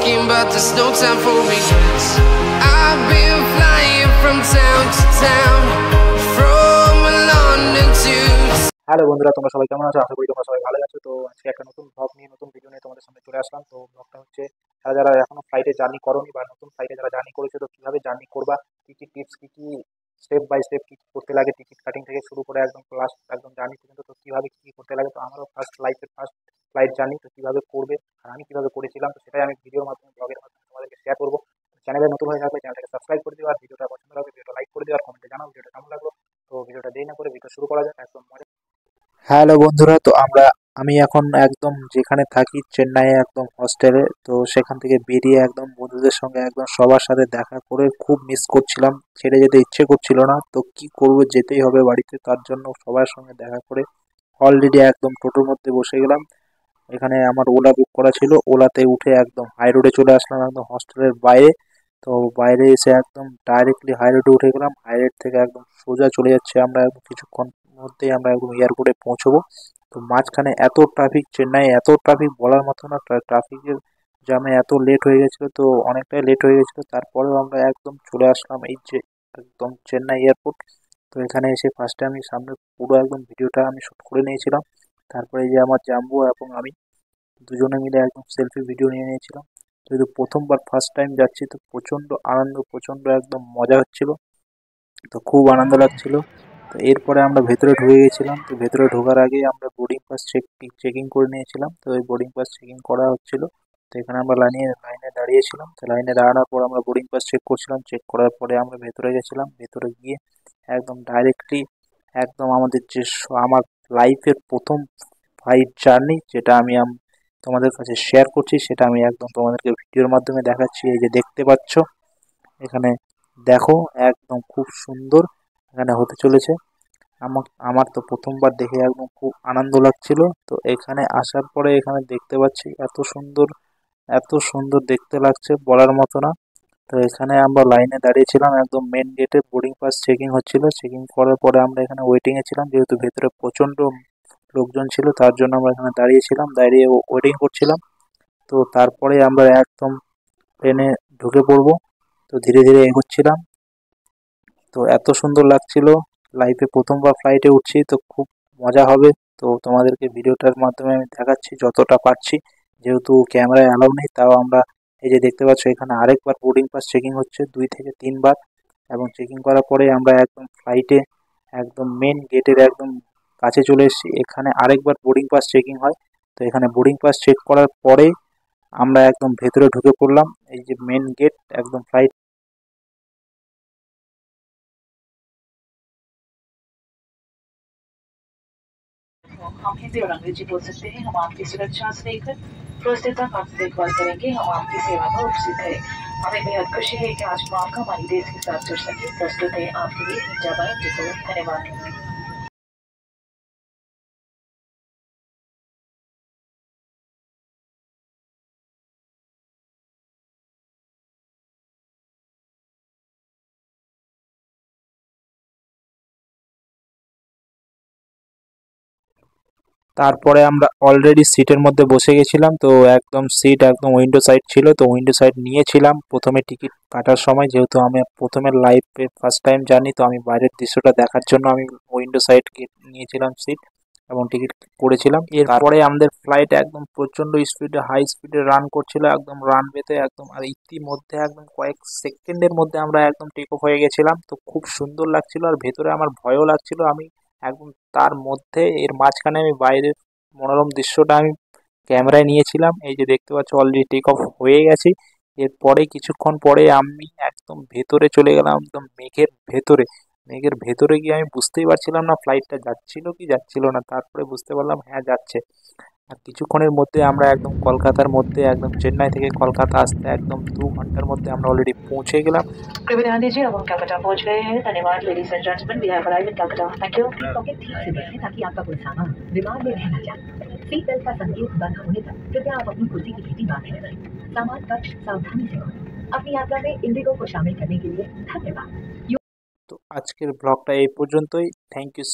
talking, but there's no time for regrets. I've been flying from town to town, from London to... hello বন্ধুরা, তোমরা সবাই কেমন আছো? আশা করি তোমরা সবাই ভালো আছো। তো আজকে একটা নতুন ব্লগ নিয়ে, নতুন ভিডিও নিয়ে তোমাদের সামনে চলে আসলাম। তো ব্লগটা হচ্ছে, যারা যারা এখনো ফ্লাইটে জার্নি করোনি বা নতুন ফ্লাইটে যারা জার্নি করেছো, তো কীভাবে জার্নি করবা, কী কী টিপস, কী কী স্টেপ বাই স্টেপ কী করতে লাগে, টিকিট কাটিং থেকে শুরু করে একদম লাস্ট একদম জার্নি পর্যন্ত, তো কীভাবে কী করতে লাগে। তো আমারও ফার্স্ট ফ্লাইট জার্নি, তো কীভাবে করবে আর আমি কীভাবে করেছিলাম, তো সেটাই আমি ভিডিওর মাধ্যমে, ব্লগের মাধ্যমে তোমাদেরকে শেয়ার করবো। চ্যানেলে নতুন হয়ে থাকলে চ্যানেলটাকে সাবস্ক্রাইব করে দিও, আর ভিডিওটা পছন্দ লাগবে ভিডিওটা লাইক করে দিও, আর কমেন্টে জানাও ভিডিওটা কেমন লাগলো। তো ভিডিওটা দেরি না করে ভিডিও শুরু করা যাক একদম মজা। হ্যালো বন্ধুরা, তো আমি এখন একদম যেখানে থাকি চেন্নাইয়ে একদম হস্টেলে, তো সেখান থেকে বেরিয়ে একদম বন্ধুদের সঙ্গে একদম সবার সাথে দেখা করে খুব মিস করছিলাম, ছেড়ে যেতে ইচ্ছে করছিল না। তো কি করব, যেতেই হবে বাড়িতে, তার জন্য সবার সঙ্গে দেখা করে অলরেডি একদম টোটোর মধ্যে বসে গেলাম। এখানে আমার ওলা বুক করা ছিল, ওলাতে উঠে একদম হাই রোডে চলে আসলাম, একদম হস্টেলের বাইরে। তো বাইরে এসে একদম ডাইরেক্টলি হাই রোডে উঠে গেলাম। হাই রোড থেকে একদম সোজা চলে যাচ্ছে, আমরা একদম কিছুক্ষণ মধ্যেই আমরা একদম এয়ারপোর্টে পৌঁছবো। তো মাঝখানে এত ট্রাফিক, চেন্নাই এত ট্রাফিক বলার মতো না। ট্রাফিকের জ্যামে এত লেট হয়ে গেছিলো, তো অনেকটাই লেট হয়ে গেছিলো। তারপরেও আমরা একদম চলে আসলাম এই যে একদম চেন্নাই এয়ারপোর্ট। তো এখানে এসে ফার্স্টে আমি সামনে পুরো একদম ভিডিওটা আমি শ্যুট করে নিয়েছিলাম। তারপরে এই যে আমার জাম্বু এবং আমি দুজনে মিলে একদম সেলফি ভিডিও নিয়ে নিয়েছিলাম। যেহেতু প্রথমবার ফার্স্ট টাইম যাচ্ছি, তো প্রচণ্ড আনন্দ, প্রচণ্ড একদম মজা হচ্ছিল, তো খুব আনন্দ লাগছিল। তো এরপরে আমরা ভেতরে ঢুকে গেছিলাম। তো ভেতরে ঢোকার আগেই আমরা বোর্ডিং পাস চেকিং করে নিয়েছিলাম। তো এই বোর্ডিং পাস চেকিং করা হচ্ছিল। তো এখানে আমরা লাইনে দাঁড়িয়েছিলাম। তো লাইনে দাঁড়ানোর পর আমরা বোর্ডিং পাস চেক করছিলাম। চেক করার পরে আমরা ভেতরে গেছিলাম। ভেতরে গিয়ে একদম ডাইরেক্টলি একদম আমাদের যে আমার লাইফের প্রথম ফ্লাইট জার্নি, যেটা আমি তোমাদের কাছে শেয়ার করছি, সেটা আমি একদম তোমাদেরকে ভিডিওর মাধ্যমে দেখাচ্ছি। এই যে দেখতে পাচ্ছ এখানে, দেখো একদম খুব সুন্দর এখানে হতে চলেছে। আমার তো প্রথমবার দেখে একদম খুব আনন্দ লাগছিল। তো এখানে আসার পরে এখানে দেখতে পাচ্ছি এত সুন্দর, এত সুন্দর দেখতে লাগছে বলার মতো না। তো এখানে আমরা লাইনে দাঁড়িয়েছিলাম, একদম মেন গেটে বোর্ডিং পাস চেকিং হচ্ছিল। চেকিং করার পরে আমরা এখানে ওয়েটিংয়ে ছিলাম, যেহেতু ভেতরে প্রচণ্ড লোকজন ছিল, তার জন্য আমরা এখানে দাঁড়িয়েছিলাম, দাঁড়িয়ে ওয়েটিং করছিলাম। তো তারপরে আমরা একদম প্লেনে ঢুকে পড়বো। তো ধীরে ধীরে এগোচ্ছিলাম। তো এত সুন্দর লাগছিল, লাইফে প্রথমবার ফ্লাইটে উঠছি, তো খুব মজা হবে। তো তোমাদেরকে ভিডিওটার মাধ্যমে আমি দেখাচ্ছি যতটা পারছি, যেহেতু ক্যামেরায় অ্যালাউ নেই। তাও আমরা এই যে দেখতে পাচ্ছ, এখানে আরেকবার বোর্ডিং পাস চেকিং হচ্ছে 2 থেকে 3 বার। এবং চেকিং করার পরে আমরা একদম ফ্লাইটে একদম মেন গেটের একদম কাছে চলে এসেছি। এখানে আরেকবার বোর্ডিং পাস চেকিং হয়। তো এখানে বোর্ডিং পাস চেক করার পরে আমরা একদম ভেতরে ঢুকে পড়লাম। এই যে মেন গেট একদম ফ্লাইট। हम हिंदी और अंग्रेजी बोल सकते हैं। हम आपकी सुरक्षा से लेकर सुरक्षित तक आपसे देखभाल करेंगे। हम आपकी सेवा में उपस्थित है। हमें बेहद खुशी है कि आज मौका हमारी देश के साथ जुड़ सके। प्रस्तुत है आपके लिए मीराबाई टिको। धन्यवाद। তারপরে আমরা অলরেডি সিটের মধ্যে বসে গেছিলাম। তো একদম সিট একদম উইন্ডো সাইড ছিল, তো উইন্ডো সাইড নিয়েছিলাম প্রথমে টিকিট কাটার সময়। যেহেতু আমি প্রথমে লাইফে ফার্স্ট টাইম জানি, তো আমি বাইরের দৃশ্যটা দেখার জন্য আমি উইন্ডো সাইড নিয়েছিলাম সিট এবং টিকিট করেছিলাম। এরপরে আমাদের ফ্লাইট একদম প্রচণ্ড স্পিডে, হাই স্পিডে রান করছিল, একদম রানওয়েতে একদম। আর ইতিমধ্যে একদম কয়েক সেকেন্ডের মধ্যে আমরা একদম টেক অফ হয়ে গেছিলাম। তো খুব সুন্দর লাগছিল, আর ভেতরে আমার ভয়ও লাগছিল। আমি একদম তার মধ্যে এর মাঝখানে আমি বাইরের মনোরম দৃশ্যটা আমি ক্যামেরায় নিয়েছিলাম। এই যে দেখতে পাচ্ছ অলরেডি টেক অফ হয়ে গেছি। এরপরে কিছুক্ষণ পরে আমি একদম ভেতরে চলে গেলাম, একদম মেঘের ভেতরে গিয়ে আমি বুঝতেই পারছিলাম না ফ্লাইটটা যাচ্ছিল কি যাচ্ছিল না। তারপরে বুঝতে পারলাম হ্যাঁ যাচ্ছে। আর কিছুক্ষণের মধ্যে আমরা একদম কলকাতার মধ্যে, একদম চেন্নাই থেকে কলকাতা আসতে একদম 2 ঘন্টার মধ্যে আমরা অলরেডি পৌঁছে গেলাম। कृपया ध्यान दीजिए, अब हम कलकत्ता पहुंच गए हैं। धन्यवाद ladies and gentleman, we have arrived in Calcutta. Thank you. अपनी पॉकेट ठीक से देखें ताकि आपका कोई सामान विमान में रह न जाए। सीट बेल्ट का संकेत बंद होने तक कृपया आप अपनी कुर्सी की सीटी बांध करें। सामान कक्ष सावधानी से खोलें। अपनी यात्रा में इंडिगो को शामिल करने के लिए धन्यवाद। তো আজকের ব্লগটা এই পর্যন্তই। Thank you.